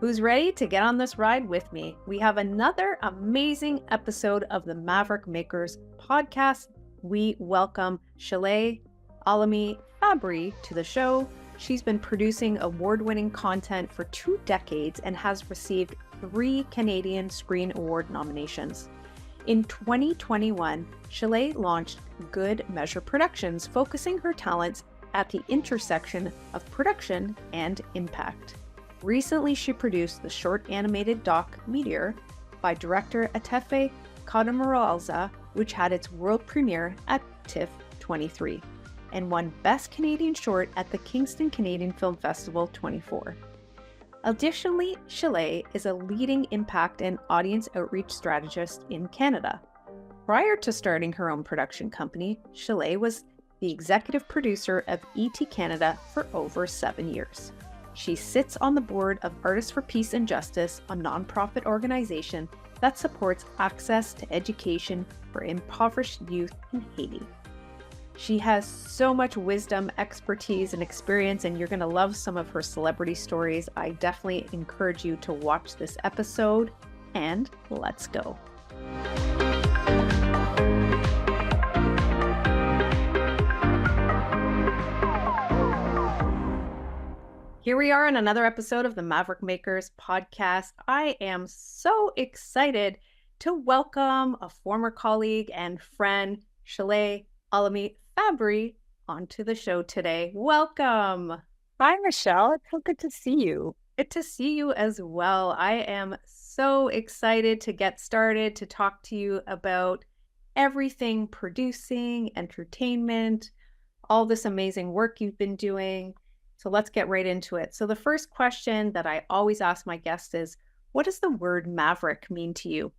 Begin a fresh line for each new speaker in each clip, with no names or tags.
Who's ready to get on this ride with me? We have another amazing episode of the Maverick Makers podcast. We welcome Sholeh Alemi Fabbri to the show. She's been producing award-winning content for 2 decades and has received 3 Canadian Screen Award nominations. In 2021, Sholeh launched Good Measure Productions, focusing her talents at the intersection of production and impact. Recently, she produced the short animated doc Meteor by director Atefeh Khademolreza, which had its world premiere at TIFF 23 and won Best Canadian Short at the Kingston Canadian Film Festival 24. Additionally, Sholeh is a leading impact and audience outreach strategist in Canada. Prior to starting her own production company, Sholeh was the executive producer of ET Canada for over 7 years. She sits on the board of Artists for Peace and Justice, a nonprofit organization that supports access to education for impoverished youth in Haiti. She has so much wisdom, expertise, and experience, and you're going to love some of her celebrity stories. I definitely encourage you to watch this episode, and let's go. Here we are in another episode of the Maverick Makers podcast. I am so excited to welcome a former colleague and friend, Sholeh Alemi Fabbri, onto the show today. Welcome.
Hi, Michelle. It's so good to see you.
Good to see you as well. I am so excited to get started to talk to you about everything producing, entertainment, all this amazing work you've been doing. So let's get right into it. So the first question that I always ask my guests is, what does the word maverick mean to you?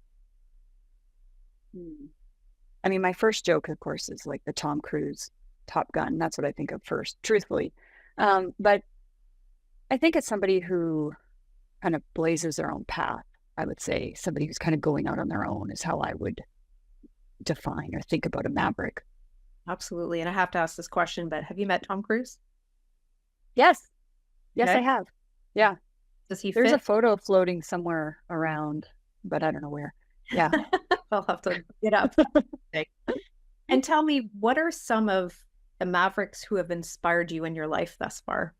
I mean, my first joke, of course, is like the Tom Cruise Top Gun. That's what I think of first, truthfully. But I think it's somebody who kind of blazes their own path. I would say somebody who's kind of going out on their own is how I would define or think about a maverick.
Absolutely. And I have to ask this question, but have you met Tom Cruise?
Yes. Yes,
Okay.
I have. Yeah.
Does he
There's
fit?
a photo floating somewhere around, but I don't know where. Yeah.
I'll have to get up. And tell me, what are some of the mavericks who have inspired you in your life thus far?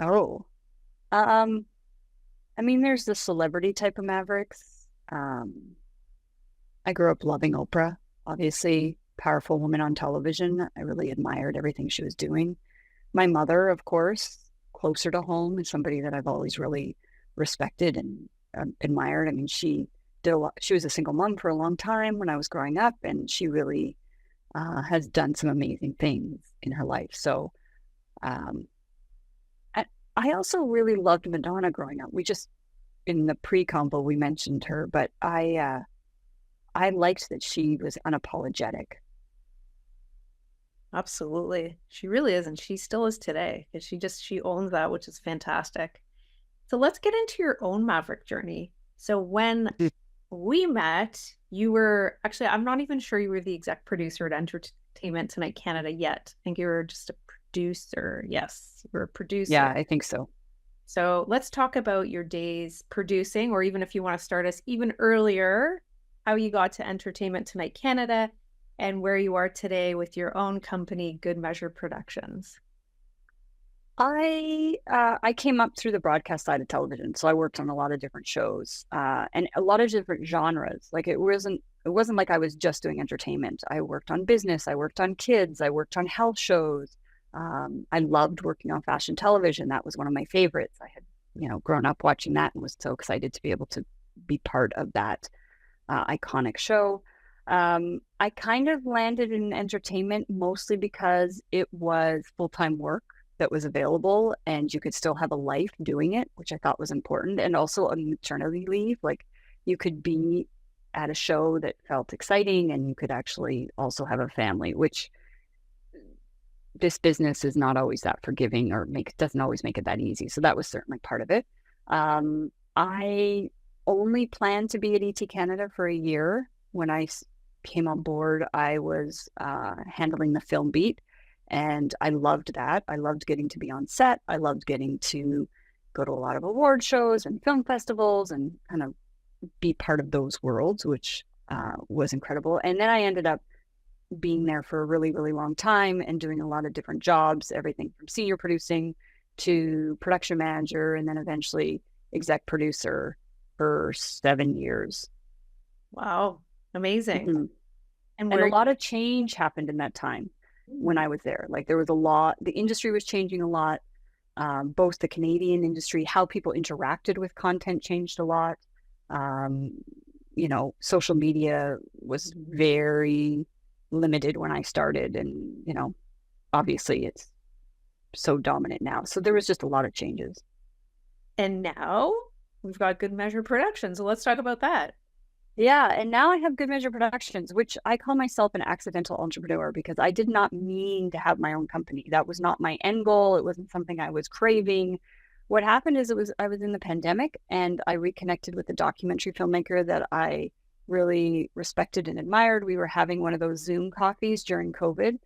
Oh. I mean, there's the celebrity type of mavericks. I grew up loving Oprah, obviously, powerful woman on television. I really admired everything she was doing. My mother, of course, closer to home, is somebody that I've always really respected and admired. I mean, she did a lot. She was a single mom for a long time when I was growing up, and she really has done some amazing things in her life. So I also really loved Madonna growing up. We just, in the pre-combo, we mentioned her, but I liked that she was unapologetic.
Absolutely. She really is. And she still is today. She owns that, which is fantastic. So let's get into your own maverick journey. So when we met, you were actually, I'm not even sure you were the exec producer at Entertainment Tonight Canada yet. I think you were just a producer. Yes, you were a producer.
Yeah, I think so.
So let's talk about your days producing, or even if you want to start us even earlier, how you got to Entertainment Tonight Canada and where you are today with your own company, Good Measure Productions.
I came up through the broadcast side of television, so I worked on a lot of different shows and a lot of different genres. Like it wasn't like I was just doing entertainment. I worked on business, I worked on kids, I worked on health shows. I loved working on fashion television. That was one of my favorites. I had, grown up watching that and was so excited to be able to be part of that iconic show. I kind of landed in entertainment mostly because it was full-time work that was available and you could still have a life doing it, which I thought was important. And also a maternity leave, like you could be at a show that felt exciting and you could actually also have a family, which this business is not always that forgiving or doesn't always make it that easy. So that was certainly part of it. I only planned to be at ET Canada for a year. When I came on board, I was handling the film beat, and I loved that. I loved getting to be on set. I loved getting to go to a lot of award shows and film festivals and kind of be part of those worlds, which was incredible. And then I ended up being there for a really, really long time and doing a lot of different jobs, everything from senior producing to production manager, and then eventually exec producer for 7 years.
Wow. Amazing.
Mm-hmm. And a lot of change happened in that time when I was there. Like there was a lot, the industry was changing a lot. Both the Canadian industry, how people interacted with content changed a lot. Social media was very limited when I started, and obviously it's so dominant now. So there was just a lot of changes.
And now we've got Good Measure Productions. So let's talk about that.
Yeah, and now I have Good Measure Productions, which I call myself an accidental entrepreneur because I did not mean to have my own company. That was not my end goal. It wasn't something I was craving. What happened is I was in the pandemic and I reconnected with a documentary filmmaker that I really respected and admired. We were having one of those Zoom coffees during COVID,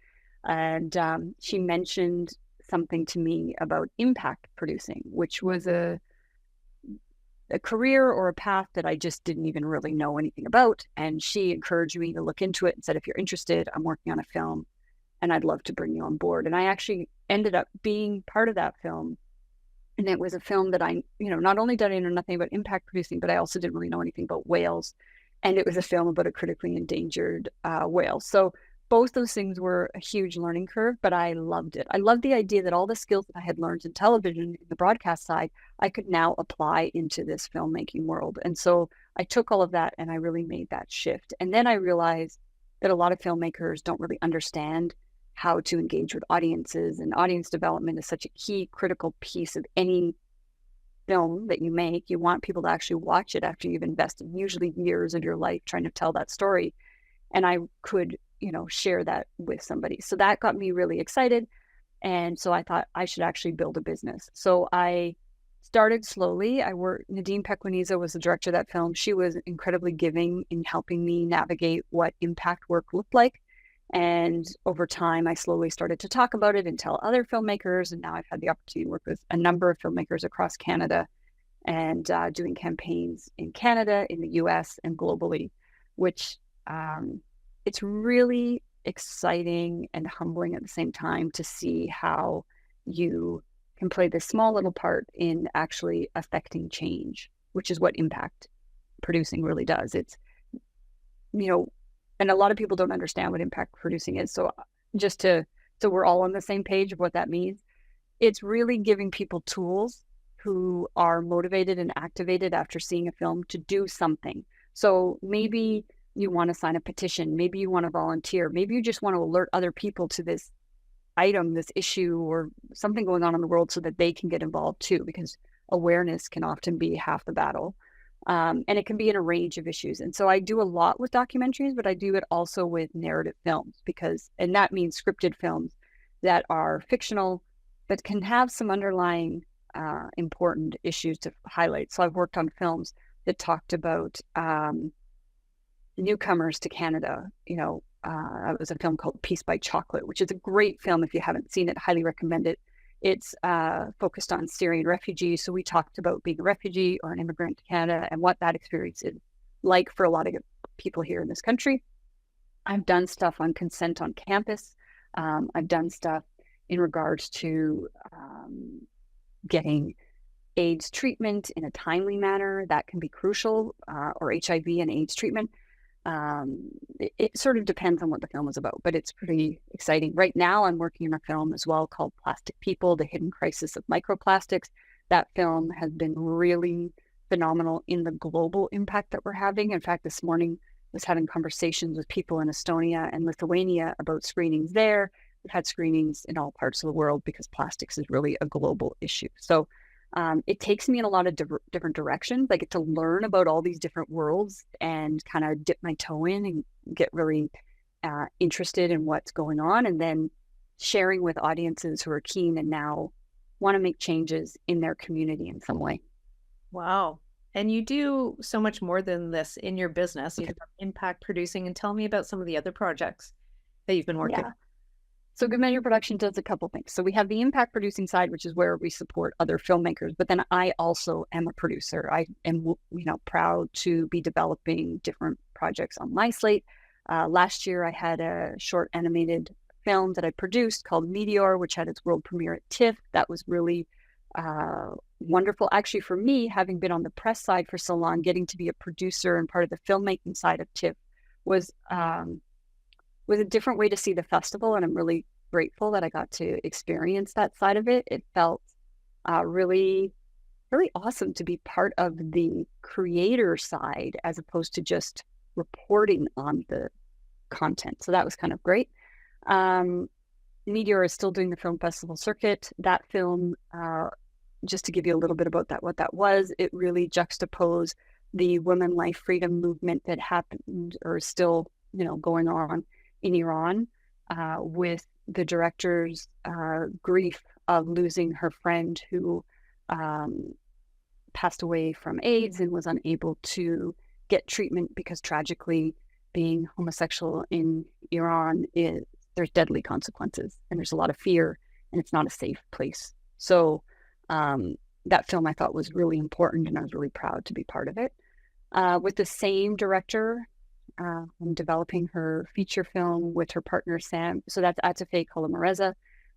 and she mentioned something to me about impact producing, which was a career or a path that I just didn't even really know anything about. And she encouraged me to look into it and said, if you're interested, I'm working on a film and I'd love to bring you on board. And I actually ended up being part of that film. And it was a film that I, not only did I know nothing about impact producing, but I also didn't really know anything about whales. And it was a film about a critically endangered whale. So both those things were a huge learning curve, but I loved it. I loved the idea that all the skills that I had learned in television, in the broadcast side, I could now apply into this filmmaking world. And so I took all of that and I really made that shift. And then I realized that a lot of filmmakers don't really understand how to engage with audiences, and audience development is such a key critical piece of any film that you make. You want people to actually watch it after you've invested usually years of your life trying to tell that story. And I could share that with somebody. So that got me really excited. And so I thought I should actually build a business. So I started slowly. Nadine Pequeniza was the director of that film. She was incredibly giving in helping me navigate what impact work looked like. And over time, I slowly started to talk about it and tell other filmmakers. And now I've had the opportunity to work with a number of filmmakers across Canada and doing campaigns in Canada, in the US, and globally, which it's really exciting and humbling at the same time to see how you can play this small little part in actually affecting change, which is what impact producing really does. It's, and a lot of people don't understand what impact producing is. So so we're all on the same page of what that means. It's really giving people tools who are motivated and activated after seeing a film to do something. So maybe you want to sign a petition, maybe you want to volunteer, maybe you just want to alert other people to this item, this issue, or something going on in the world so that they can get involved too, because awareness can often be half the battle. And it can be in a range of issues. And so I do a lot with documentaries, but I do it also with narrative films and that means scripted films that are fictional, but can have some underlying important issues to highlight. So I've worked on films that talked about newcomers to Canada. It was a film called Peace by Chocolate, which is a great film. If you haven't seen it, highly recommend it. It's focused on Syrian refugees. So we talked about being a refugee or an immigrant to Canada and what that experience is like for a lot of people here in this country. I've done stuff on consent on campus. I've done stuff in regards to getting AIDS treatment in a timely manner. That can be crucial, or HIV and AIDS treatment. It sort of depends on what the film is about, but it's pretty exciting. Right now, I'm working on a film as well called Plastic People, The Hidden Crisis of Microplastics. That film has been really phenomenal in the global impact that we're having. In fact, this morning I was having conversations with people in Estonia and Lithuania about screenings there. We've had screenings in all parts of the world because plastics is really a global issue. So it takes me in a lot of different directions. I get to learn about all these different worlds and kind of dip my toe in and get really interested in what's going on, and then sharing with audiences who are keen and now want to make changes in their community in some way.
Wow. And you do so much more than this in your business. You have impact producing, and tell me about some of the other projects that you've been working on.
So Good Measure Production does a couple things. So we have the impact producing side, which is where we support other filmmakers. But then I also am a producer. I am, proud to be developing different projects on my slate. Last year, I had a short animated film that I produced called Meteor, which had its world premiere at TIFF. That was really wonderful. Actually, for me, having been on the press side for so long, getting to be a producer and part of the filmmaking side of TIFF was a different way to see the festival, and I'm really grateful that I got to experience that side of it. It felt really, really awesome to be part of the creator side as opposed to just reporting on the content. So that was kind of great. Meteor is still doing the film festival circuit. That film, just to give you a little bit about that, what that was, it really juxtaposed the women life freedom movement that happened or is still, going on in Iran, with the director's grief of losing her friend who passed away from AIDS and was unable to get treatment because tragically being homosexual in Iran there's deadly consequences and there's a lot of fear and it's not a safe place. So that film I thought was really important and I was really proud to be part of it. With the same director, I'm developing her feature film with her partner, Sam. So that's Atefeh Khademolreza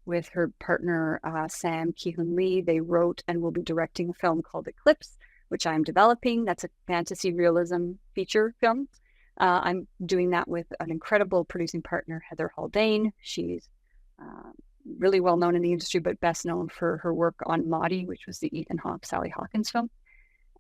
with her partner, Sam Keehan Lee. They wrote and will be directing a film called Eclipse, which I'm developing. That's a fantasy realism feature film. I'm doing that with an incredible producing partner, Heather Haldane. She's really well known in the industry, but best known for her work on Maudie, which was the Ethan Hawke, Sally Hawkins film.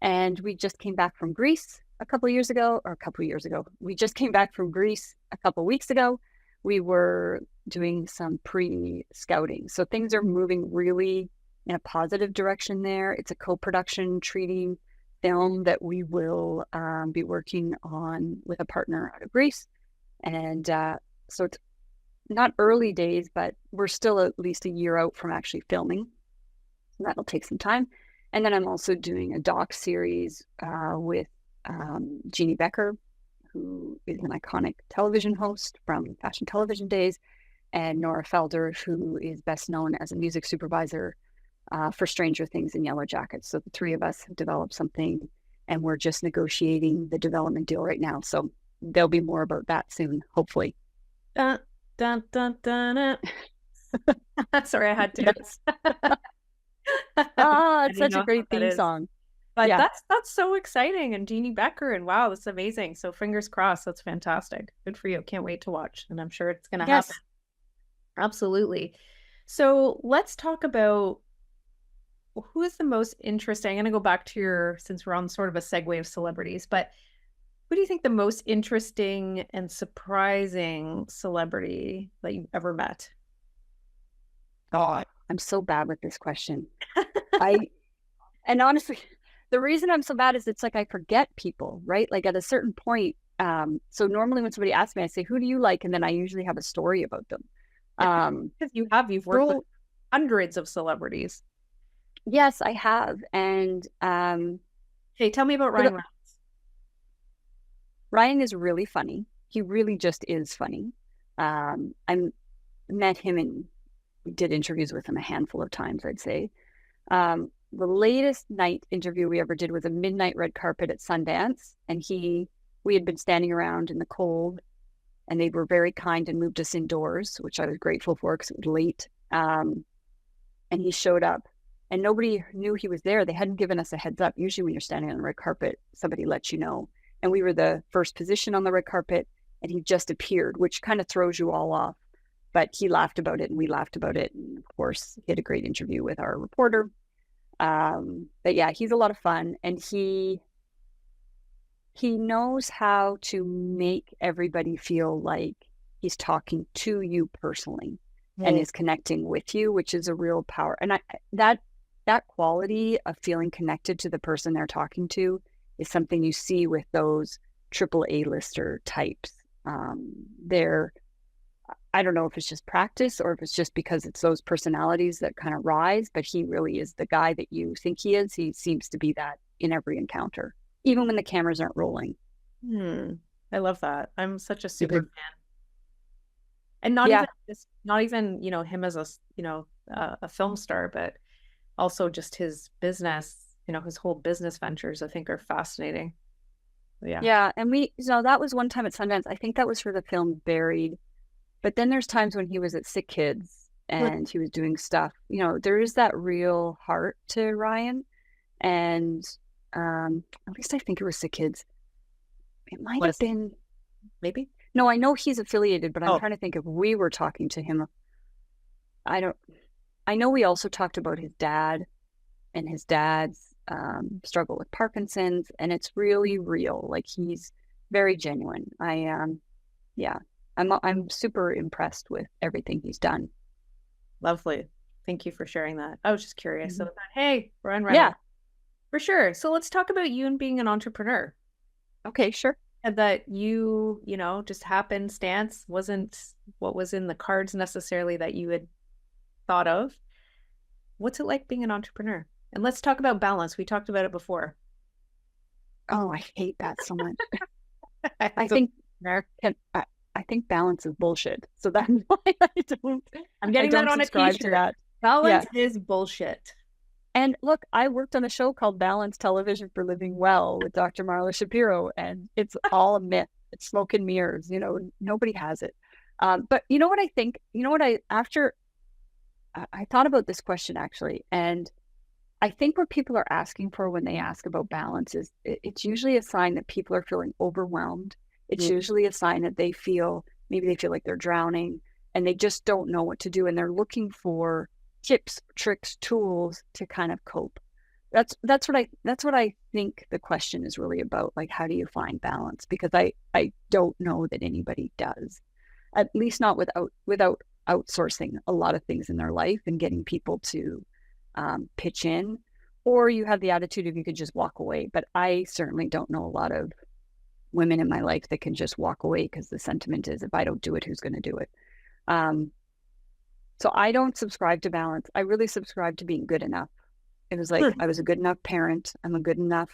And we just came back from Greece We just came back from Greece a couple of weeks ago. We were doing some pre-scouting. So things are moving really in a positive direction there. It's a co-production treaty film that we will be working on with a partner out of Greece. And so it's not early days, but we're still at least a year out from actually filming. So that'll take some time. And then I'm also doing a doc series with Jeannie Becker, who is an iconic television host from Fashion Television days, and Nora Felder, who is best known as a music supervisor for Stranger Things and Yellow Jackets. So the three of us have developed something, and we're just negotiating the development deal right now. So there'll be more about that soon, hopefully.
Dun, dun, dun, dun, dun. Sorry, I had to.
Yes. It's such a great theme song.
But yeah, that's so exciting. And Jeannie Becker, and wow, that's amazing. So fingers crossed. That's fantastic. Good for you. Can't wait to watch. And I'm sure it's going to happen. Absolutely. So let's talk about who is the most interesting. I'm going to go back to since we're on sort of a segue of celebrities, but who do you think the most interesting and surprising celebrity that you've ever met?
God, I'm so bad with this question. And honestly, the reason I'm so bad is it's like I forget people, right? Like at a certain point. So normally when somebody asks me, I say, who do you like? And then I usually have a story about them.
Because you've worked with hundreds of celebrities.
Yes, I have. And
hey, tell me about Ryan Reynolds.
Ryan is really funny. He really just is funny. I met him and we did interviews with him a handful of times, I'd say. The latest night interview we ever did was a midnight red carpet at Sundance, and we had been standing around in the cold, and they were very kind and moved us indoors, which I was grateful for because it was late. And he showed up, and nobody knew he was there. They hadn't given us a heads up. Usually when you're standing on the red carpet, somebody lets you know. And we were the first position on the red carpet, and he just appeared, which kind of throws you all off. But he laughed about it, and we laughed about it. And of course, he had a great interview with our reporter. But yeah, he's a lot of fun, and he knows how to make everybody feel like he's talking to you personally and is connecting with you, which is a real power. And that quality of feeling connected to the person they're talking to is something you see with those triple A-lister types. I don't know if it's just practice or if it's just because it's those personalities that kind of rise, but he really is the guy that you think he is. He seems to be that in every encounter, even when the cameras aren't rolling.
I love that. I'm such a super fan. And not
Yeah.
even just, not even, him as a film star, but also just his business, his whole business ventures, I think are fascinating. Yeah.
Yeah. And that was one time at Sundance. I think that was for the film Buried. But then there's times when he was at Sick Kids and he was doing stuff. There is that real heart to Ryan. And at least I think it was Sick Kids. It might have been.
Maybe.
No, I know he's affiliated, but I'm
Oh.
trying to think if we were talking to him. I know we also talked about his dad and his dad's struggle with Parkinson's, and it's really real. Like, he's very genuine. Yeah, I'm super impressed with everything he's done.
Lovely. Thank you for sharing that. I was just curious.
Mm-hmm.
So, hey, Ryan Reynolds.
Yeah,
for sure. So let's talk about you and being an entrepreneur.
okay, sure.
And that you, just happenstance wasn't what was in the cards necessarily that you had thought of. What's it like being an entrepreneur? And let's talk about balance. We talked about it before.
Oh, I hate that so much. I think balance is bullshit. So that's why I don't.
I'm getting that on a t-shirt.
To that.
Balance is bullshit.
And look, I worked on a show called Balance Television for Living Well with Dr. Marla Shapiro, and it's all a myth. It's smoke and mirrors. Nobody has it. But you know what I think? I thought about this question actually, and I think what people are asking for when they ask about balance is it's usually a sign that people are feeling overwhelmed. It's usually a sign that maybe they feel like they're drowning and they just don't know what to do, and they're looking for tips, tricks, tools to kind of cope. That's what I think the question is really about. Like, how do you find balance? Because I don't know that anybody does, at least not without outsourcing a lot of things in their life and getting people to pitch in, or you have the attitude of you could just walk away. But I certainly don't know a lot of women in my life that can just walk away because the sentiment is, if I don't do it, who's going to do it? So I don't subscribe to balance. I really subscribe to being good enough. It was like, I was a good enough parent. I'm a good enough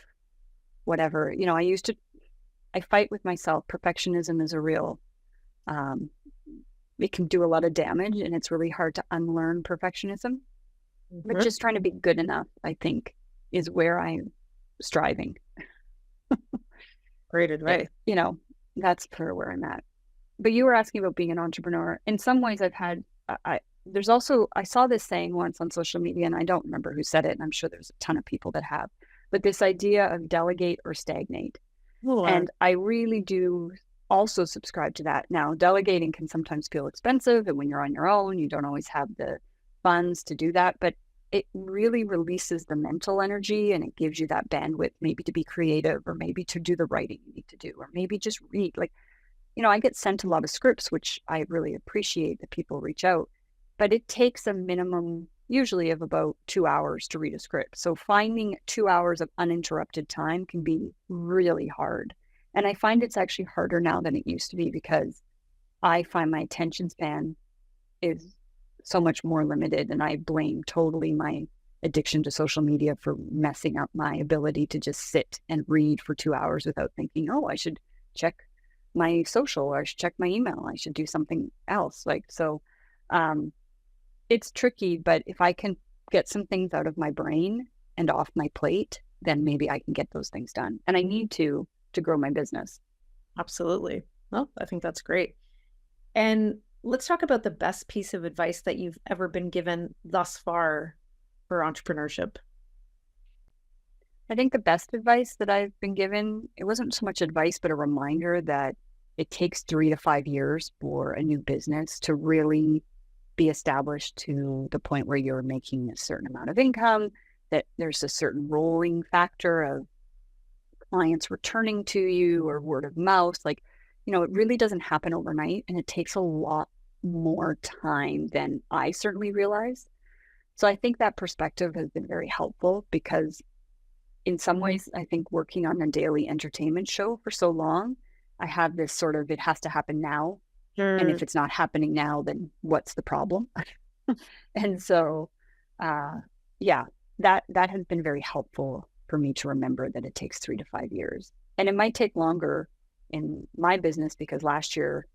whatever. I fight with myself. Perfectionism is it can do a lot of damage, and it's really hard to unlearn perfectionism. But just trying to be good enough, I think, is where I'm striving.
Great advice.
That's for where I'm at. But you were asking about being an entrepreneur. In some ways, I saw this saying once on social media, and I don't remember who said it, and I'm sure there's a ton of people that have, but this idea of delegate or stagnate. And I really do also subscribe to that. Now, delegating can sometimes feel expensive, and when you're on your own, you don't always have the funds to do that, but it really releases the mental energy, and it gives you that bandwidth maybe to be creative, or maybe to do the writing you need to do, or maybe just read. Like, I get sent a lot of scripts, which I really appreciate that people reach out, but it takes a minimum usually of about 2 hours to read a script. So finding 2 hours of uninterrupted time can be really hard. And I find it's actually harder now than it used to be, because I find my attention span is so much more limited, and I blame totally my addiction to social media for messing up my ability to just sit and read for 2 hours without thinking, oh, I should check my social, or I should check my email, I should do something else. It's tricky, but if I can get some things out of my brain and off my plate, then maybe I can get those things done. And I need to grow my business.
Absolutely. Well, I think that's great. And let's talk about the best piece of advice that you've ever been given thus far for entrepreneurship.
I think the best advice that I've been given, it wasn't so much advice, but a reminder that it takes 3 to 5 years for a new business to really be established to the point where you're making a certain amount of income, that there's a certain rolling factor of clients returning to you or word of mouth. It really doesn't happen overnight, and it takes a lot more time than I certainly realized. So I think that perspective has been very helpful, because in some ways, I think working on a daily entertainment show for so long, I have this sort of, it has to happen now. And if it's not happening now, then what's the problem? And so, that has been very helpful for me to remember that it takes 3 to 5 years. And it might take longer in my business, because last year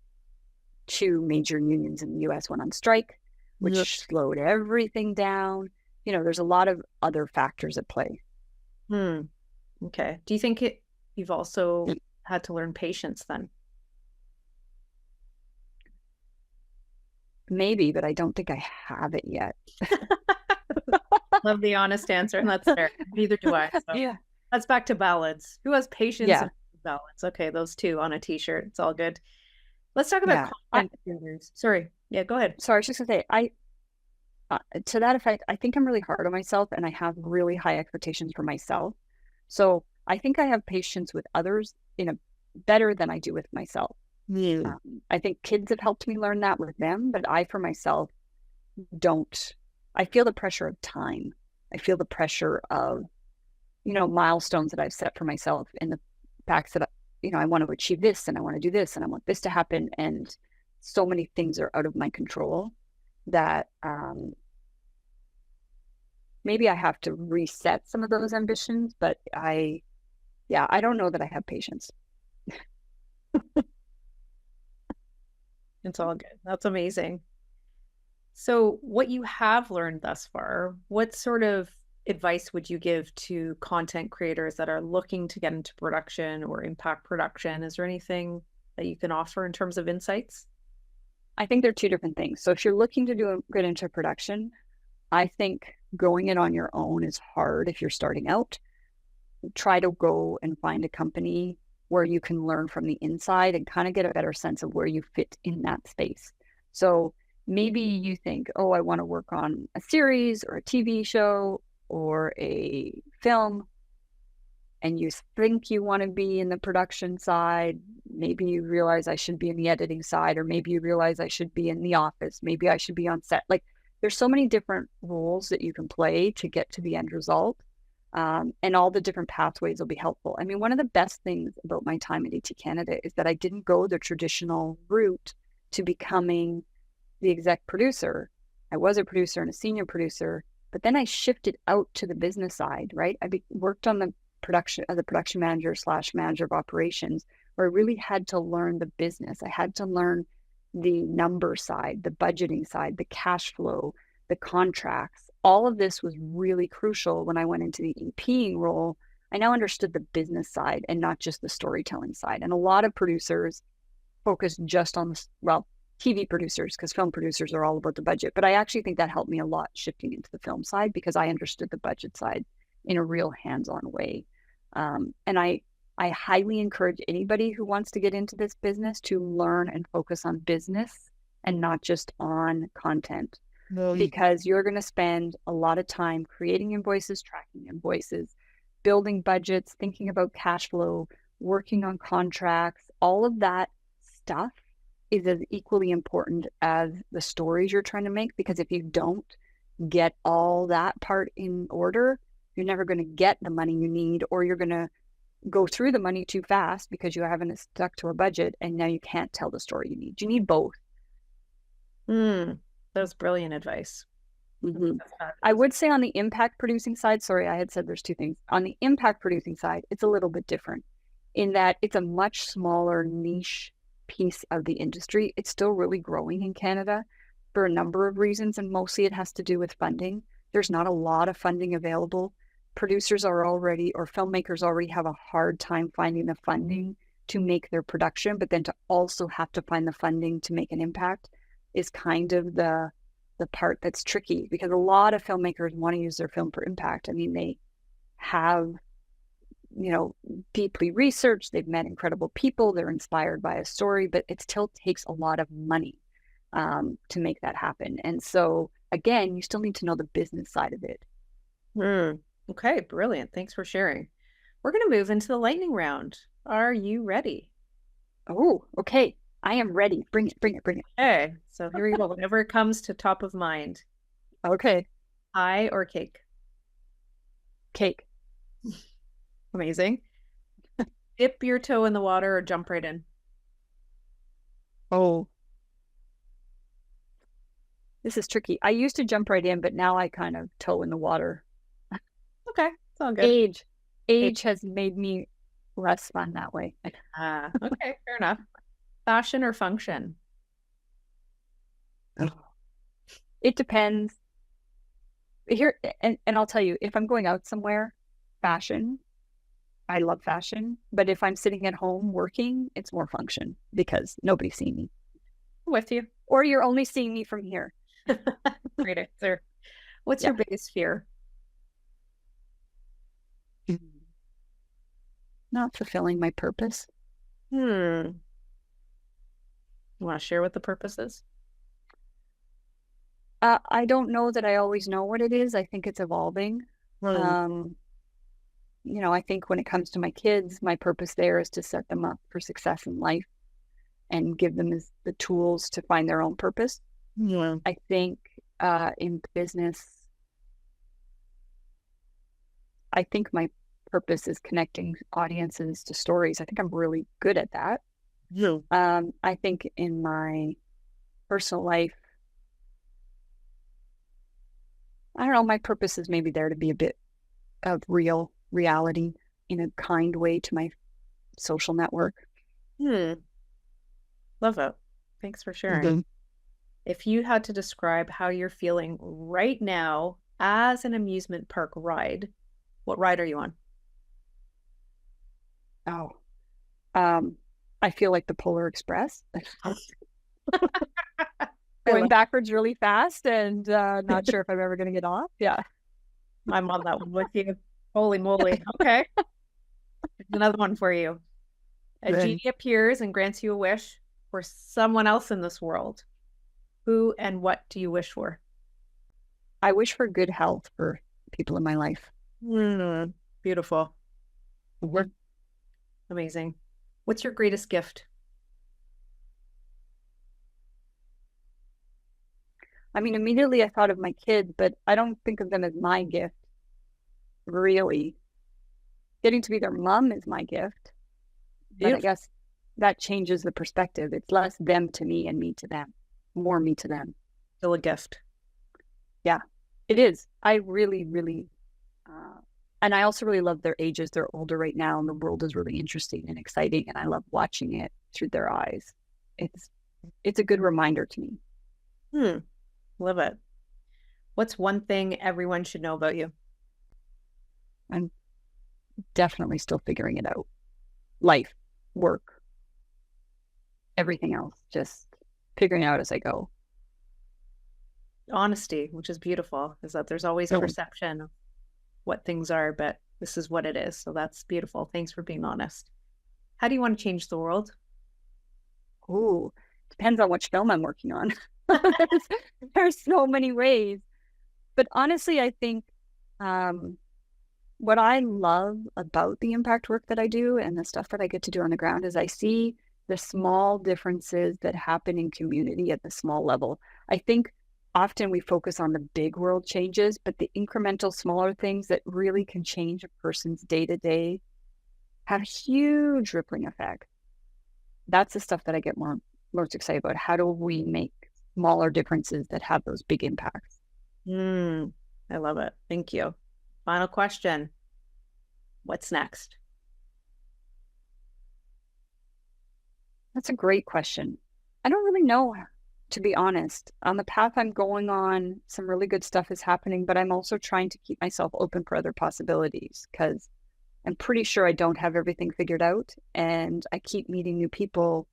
2 major unions in the US went on strike, which
Yep.
slowed everything down. There's a lot of other factors at play.
Okay. Do you think you've also had to learn patience then?
Maybe, but I don't think I have it yet.
Love the honest answer, and that's fair. Neither do I. So
Yeah.
that's back to balance. Who has patience
Yeah.
and balance? Okay, those two on a t-shirt. It's all good. Let's talk about
Yeah.
content creators. Sorry. Yeah, go ahead.
Sorry, I was just gonna say, to that effect, I think I'm really hard on myself and I have really high expectations for myself. So I think I have patience with others better than I do with myself. I think kids have helped me learn that with them, but I, for myself, don't. I feel the pressure of time. I feel the pressure of, milestones that I've set for myself in the facts that, I want to achieve this and I want to do this and I want this to happen. And so many things are out of my control that maybe I have to reset some of those ambitions, but I don't know that I have patience.
It's all good. That's amazing. So what you have learned thus far, what sort of advice would you give to content creators that are looking to get into production or impact production? Is there anything that you can offer in terms of insights?
I think they're 2 different things. So if you're looking to get into production, I think going it on your own is hard if you're starting out. Try to go and find a company where you can learn from the inside and kind of get a better sense of where you fit in that space. So maybe you think, oh, I want to work on a series or a TV show or a film, and you think you want to be in the production side. Maybe you realize I should be in the editing side, or maybe you realize I should be in the office. Maybe I should be on set. Like, there's so many different roles that you can play to get to the end result. And all the different pathways will be helpful. I mean, one of the best things about my time at AT Canada is that I didn't go the traditional route to becoming the exec producer. I was a producer and a senior producer, but then I shifted out to the business side, right? Worked on the production as a production manager / manager of operations, where I really had to learn the business. I had to learn the number side, the budgeting side, the cash flow, the contracts. All of this was really crucial when I went into the EPing role. I now understood the business side and not just the storytelling side. And a lot of producers focus just on TV producers, because film producers are all about the budget. But I actually think that helped me a lot shifting into the film side, because I understood the budget side in a real hands-on way. And I highly encourage anybody who wants to get into this business to learn and focus on business and not just on content. Because you're going to spend a lot of time creating invoices, tracking invoices, building budgets, thinking about cash flow, working on contracts. All of that stuff is as equally important as the stories you're trying to make, because if you don't get all that part in order, you're never going to get the money you need, or you're going to go through the money too fast because you haven't stuck to a budget, and now you can't tell the story you need. You need both.
That's brilliant advice.
I would say on the impact producing side, sorry, I had said there's 2 things. On the impact producing side, it's a little bit different in that it's a much smaller niche piece of the industry. It's still really growing in Canada for a number of reasons, and mostly it has to do with funding. There's not a lot of funding available. Producers are already, or filmmakers already, have a hard time finding the funding to make their production, but then to also have to find the funding to make an impact is kind of the part that's tricky, because a lot of filmmakers want to use their film for impact. I mean, they have, deeply researched, they've met incredible people, they're inspired by a story, but it still takes a lot of money to make that happen. And so, again, you still need to know the business side of it.
Okay, brilliant. Thanks for sharing. We're going to move into the lightning round. Are you ready?
Oh, okay. I am ready. Bring it.
Okay, so here we go. Whatever comes to top of mind.
Okay.
Pie or cake?
Cake.
Amazing. Dip your toe in the water or jump right in?
Oh. This is tricky. I used to jump right in, but now I kind of toe in the water.
Okay, it's all good.
Age has made me less fun that way.
Okay, fair enough. Fashion or function?
It depends. Here, and I'll tell you, if I'm going out somewhere, fashion, I love fashion. But if I'm sitting at home working, it's more function because nobody's seeing me.
With you.
Or you're only seeing me from here.
Great answer. What's your biggest fear?
Not fulfilling my purpose.
You want to share what the purpose is?
I don't know that I always know what it is. I think it's evolving. I think when it comes to my kids, my purpose there is to set them up for success in life and give them the tools to find their own purpose.
Yeah.
I think in business, I think my purpose is connecting audiences to stories. I think I'm really good at that.
Yeah.
I think in my personal life, I don't know, my purpose is maybe there to be a bit of reality in a kind way to my social network.
Love it. Thanks for sharing. If you had to describe how you're feeling right now as an amusement park ride, what ride are you on?
I feel like the Polar Express. Going backwards really fast and not sure if I'm ever going to get off. Yeah.
I'm on that one with you. Holy moly. Okay. Here's another one for you. A genie appears and grants you a wish for someone else in this world. Who and what do you wish for?
I wish for good health for people in my life.
Beautiful. Amazing. What's your greatest gift?
I mean, immediately I thought of my kids, but I don't think of them as my gift, really. Getting to be their mom is my gift. But I guess that changes the perspective. It's less them to me and me to them. More me to them.
Still a gift.
Yeah, it is. I really, really, and I also really love their ages. They're older right now and the world is really interesting and exciting. And I love watching it through their eyes. It's a good reminder to me.
Love it. What's one thing everyone should know about you?
I'm definitely still figuring it out. Life, work, everything else, just figuring out as I go.
Honesty, which is beautiful, is that there's always a perception of what things are, but this is what it is. So that's beautiful. Thanks for being honest. How do you want to change the world?
Ooh, depends on which film I'm working on. There's so many ways. But honestly, I think what I love about the impact work that I do and the stuff that I get to do on the ground is I see the small differences that happen in community at the small level. I think often we focus on the big world changes, but the incremental smaller things that really can change a person's day-to-day have huge rippling effect. That's the stuff that I get most excited about. How do we make smaller differences that have those big impacts?
I love it. Thank you. Final question. What's next?
That's a great question. I don't really know, to be honest. On the path I'm going on, some really good stuff is happening, but I'm also trying to keep myself open for other possibilities because I'm pretty sure I don't have everything figured out, and I keep meeting new people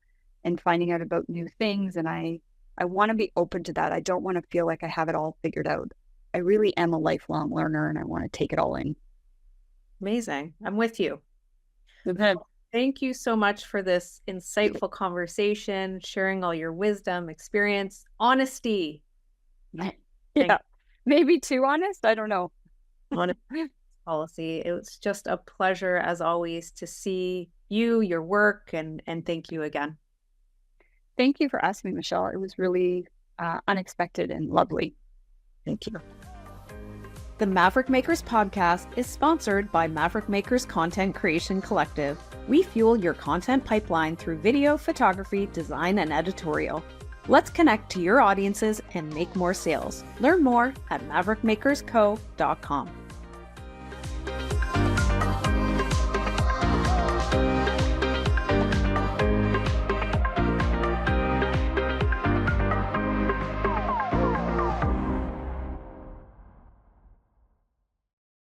and finding out about new things, and I want to be open to that. I don't want to feel like I have it all figured out. I really am a lifelong learner and I want to take it all in.
Amazing. I'm with you. Thank you so much for this insightful conversation, sharing all your wisdom, experience, honesty.
Yeah, maybe too honest. I don't know.
Honest policy. It was just a pleasure, as always, to see you, your work, and thank you again.
Thank you for asking me, Michelle. It was really unexpected and lovely.
Thank you. The Maverick Makers podcast is sponsored by Maverick Makers Content Creation Collective. We fuel your content pipeline through video, photography, design, and editorial. Let's connect to your audiences and make more sales. Learn more at maverickmakersco.com.